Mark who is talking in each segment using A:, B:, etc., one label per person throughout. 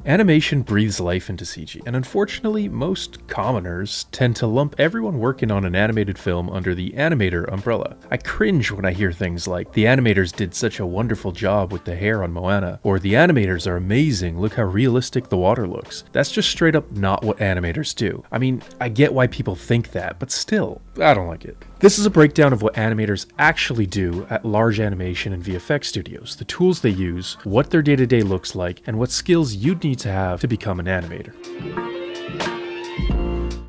A: Animation breathes life into CG, and unfortunately, most commoners tend to lump everyone working on an animated film under the animator umbrella. I cringe when I hear things like, the animators did such a wonderful job with the hair on Moana, or the animators are amazing, look how realistic the water looks. That's just straight up not what animators do. I mean, I get why people think that, but still, I don't like it. This is a breakdown of what animators actually do at large animation and VFX studios, the tools they use, what their day-to-day looks like, and what skills you'd need to have to become an animator.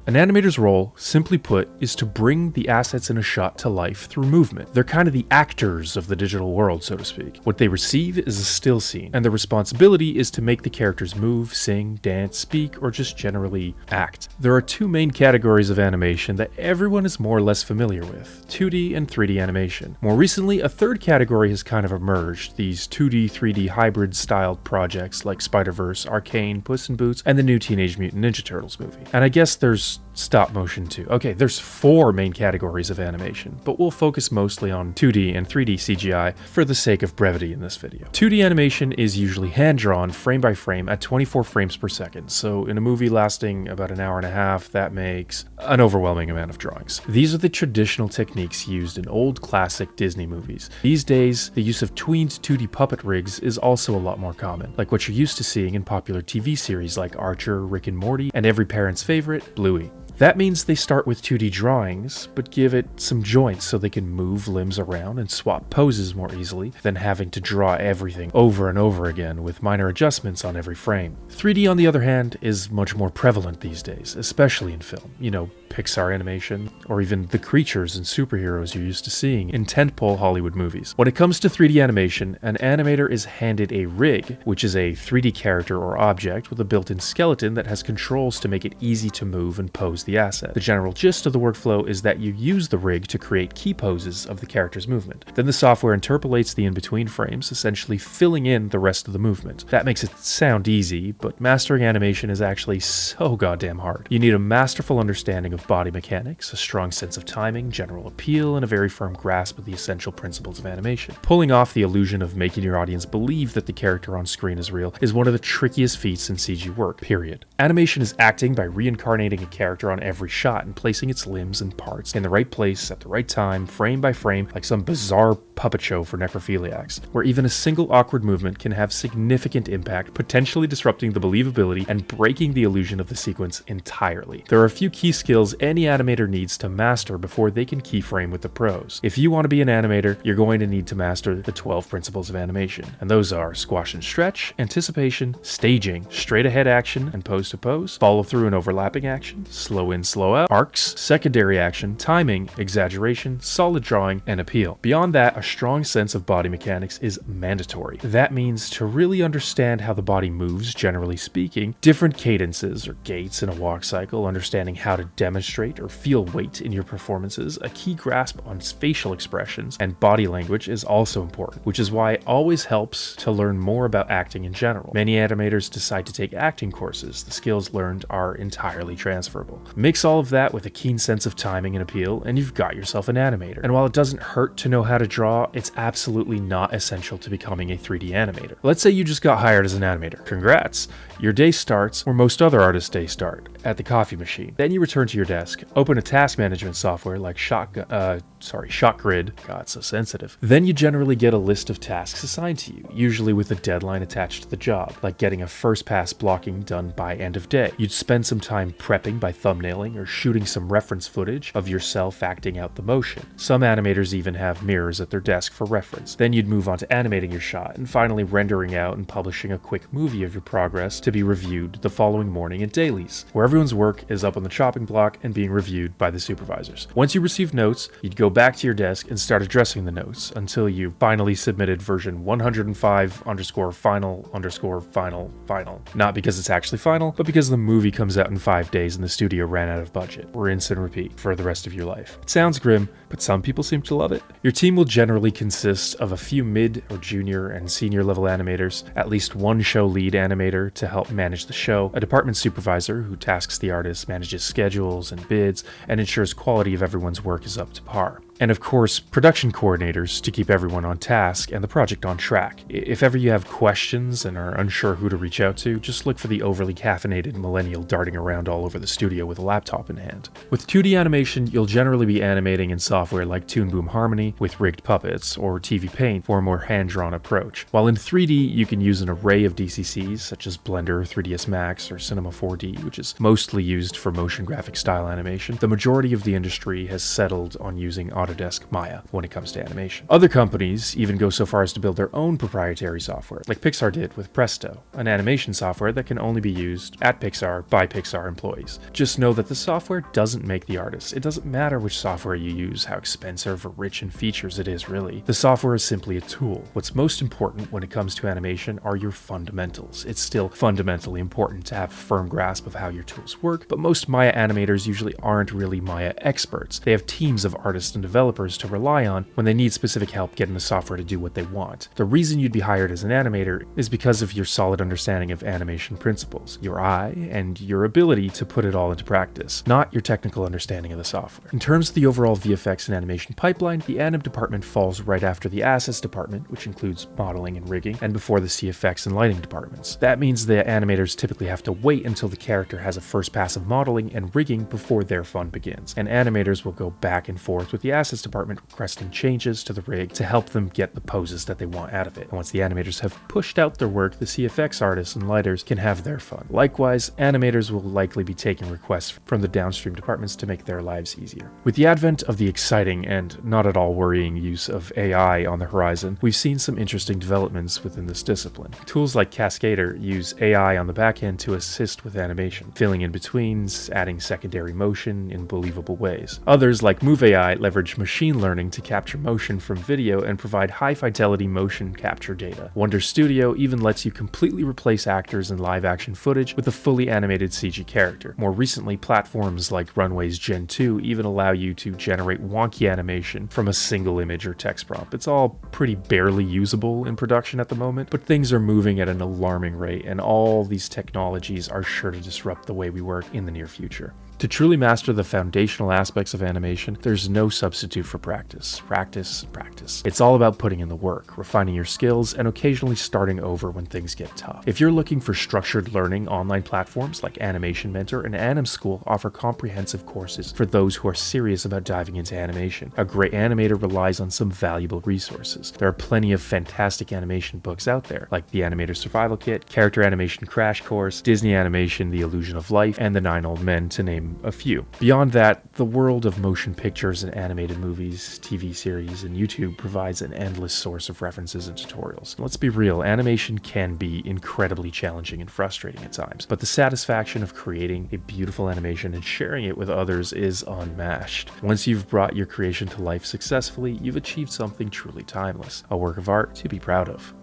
A: An animator's role, simply put, is to bring the assets in a shot to life through movement. They're kind of the actors of the digital world, so to speak. What they receive is a still scene, and their responsibility is to make the characters move, sing, dance, speak, or just generally act. There are two main categories of animation that everyone is more or less familiar with, 2D and 3D animation. More recently, a third category has kind of emerged, these 2D, 3D hybrid-styled projects like Spider-Verse, Arcane, Puss in Boots, and the new Teenage Mutant Ninja Turtles movie. And I guess there's stop motion too. Okay, there's 4 main categories of animation, but we'll focus mostly on 2D and 3D CGI for the sake of brevity in this video. 2D animation is usually hand-drawn, frame by frame, at 24 frames per second, so in a movie lasting about an hour and a half, that makes an overwhelming amount of drawings. These are the traditional techniques used in old classic Disney movies. These days, the use of tweened 2D puppet rigs is also a lot more common, like what you're used to seeing in popular TV series like Archer, Rick and Morty, and every parent's favorite, Bluey. That means they start with 2D drawings, but give it some joints so they can move limbs around and swap poses more easily than having to draw everything over and over again with minor adjustments on every frame. 3D, on the other hand, is much more prevalent these days, especially in film. You know, Pixar animation, or even the creatures and superheroes you're used to seeing in tentpole Hollywood movies. When it comes to 3D animation, an animator is handed a rig, which is a 3D character or object with a built-in skeleton that has controls to make it easy to move and pose the asset. The general gist of the workflow is that you use the rig to create key poses of the character's movement. Then the software interpolates the in-between frames, essentially filling in the rest of the movement. That makes it sound easy, but mastering animation is actually so goddamn hard. You need a masterful understanding of body mechanics, a strong sense of timing, general appeal, and a very firm grasp of the essential principles of animation. Pulling off the illusion of making your audience believe that the character on screen is real is one of the trickiest feats in CG work, period. Animation is acting by reincarnating a character on every shot and placing its limbs and parts in the right place at the right time, frame by frame, like some bizarre puppet show for necrophiliacs, where even a single awkward movement can have significant impact, potentially disrupting the believability and breaking the illusion of the sequence entirely. There are a few key skills any animator needs to master before they can keyframe with the pros. If you want to be an animator, you're going to need to master the 12 principles of animation, and those are squash and stretch, anticipation, staging, straight ahead action and pose to pose, follow through and overlapping action, slow in, slow out, arcs, secondary action, timing, exaggeration, solid drawing, and appeal. Beyond that, a strong sense of body mechanics is mandatory. That means to really understand how the body moves, generally speaking, different cadences or gaits in a walk cycle, understanding how to demonstrate or feel weight in your performances, a key grasp on facial expressions and body language is also important, which is why it always helps to learn more about acting in general. Many animators decide to take acting courses. The skills learned are entirely transferable. Mix all of that with a keen sense of timing and appeal, and you've got yourself an animator. And while it doesn't hurt to know how to draw, it's absolutely not essential to becoming a 3D animator. Let's say you just got hired as an animator. Congrats! Your day starts where most other artists' days start, at the coffee machine. Then you return to your desk, open a task management software like ShotGrid, God, so sensitive. Then you generally get a list of tasks assigned to you, usually with a deadline attached to the job, like getting a first pass blocking done by end of day. You'd spend some time prepping by thumbnailing or shooting some reference footage of yourself acting out the motion. Some animators even have mirrors at their desk for reference. Then you'd move on to animating your shot, and finally rendering out and publishing a quick movie of your progress to be reviewed the following morning in dailies, where everyone's work is up on the chopping block and being reviewed by the supervisors. Once you receive notes, you'd go back to your desk and start addressing the notes until you finally submitted version 105_final_final. Not because it's actually final, but because the movie comes out in 5 days and the studio ran out of budget. Rinse and repeat for the rest of your life. It sounds grim, but some people seem to love it. Your team will generally consist of a few mid or junior and senior level animators, at least one show lead animator to help manage the show, a department supervisor who tasks the artist, manages schedules and bids, and ensures quality of everyone's work is up to par. And of course, production coordinators to keep everyone on task and the project on track. If ever you have questions and are unsure who to reach out to, just look for the overly caffeinated millennial darting around all over the studio with a laptop in hand. With 2D animation, you'll generally be animating in software like Toon Boom Harmony with rigged puppets, or TV Paint for a more hand-drawn approach. While in 3D, you can use an array of DCCs such as Blender, 3ds Max, or Cinema 4D, which is mostly used for motion graphic style animation. The majority of the industry has settled on using Autodesk Maya when it comes to animation. Other companies even go so far as to build their own proprietary software, like Pixar did with Presto, an animation software that can only be used at Pixar by Pixar employees. Just know that the software doesn't make the artist. It doesn't matter which software you use, how expensive or rich in features it is really. The software is simply a tool. What's most important when it comes to animation are your fundamentals. It's still fundamentally important to have a firm grasp of how your tools work, but most Maya animators usually aren't really Maya experts. They have teams of artists and developers to rely on when they need specific help getting the software to do what they want. The reason you'd be hired as an animator is because of your solid understanding of animation principles, your eye, and your ability to put it all into practice, not your technical understanding of the software. In terms of the overall VFX and animation pipeline, the anim department falls right after the assets department, which includes modeling and rigging, and before the CFX and lighting departments. That means the animators typically have to wait until the character has a first pass of modeling and rigging before their fun begins, and animators will go back and forth with the assets department requesting changes to the rig to help them get the poses that they want out of it. And once the animators have pushed out their work, the CFX artists and lighters can have their fun. Likewise, animators will likely be taking requests from the downstream departments to make their lives easier. With the advent of the exciting and not at all worrying use of AI on the horizon, we've seen some interesting developments within this discipline. Tools like Cascader use AI on the back end to assist with animation, filling in betweens, adding secondary motion in believable ways. Others, like Move AI, leverage machine learning to capture motion from video and provide high-fidelity motion capture data. Wonder Studio even lets you completely replace actors in live-action footage with a fully animated CG character. More recently, platforms like Runway's Gen 2 even allow you to generate wonky animation from a single image or text prompt. It's all pretty barely usable in production at the moment, but things are moving at an alarming rate, and all these technologies are sure to disrupt the way we work in the near future. To truly master the foundational aspects of animation, there's no substitute for practice. Practice, practice. It's all about putting in the work, refining your skills, and occasionally starting over when things get tough. If you're looking for structured learning, online platforms like Animation Mentor and animschool offer comprehensive courses for those who are serious about diving into animation. A great animator relies on some valuable resources. There are plenty of fantastic animation books out there, like the Animator Survival Kit, Character Animation Crash Course, Disney Animation, The Illusion of Life, and The 9 Old Men, to name a few. Beyond that, the world of motion pictures and animated movies, TV series, and YouTube provides an endless source of references and tutorials. Let's be real, animation can be incredibly challenging and frustrating at times, but the satisfaction of creating a beautiful animation and sharing it with others is unmatched. Once you've brought your creation to life successfully, you've achieved something truly timeless, a work of art to be proud of.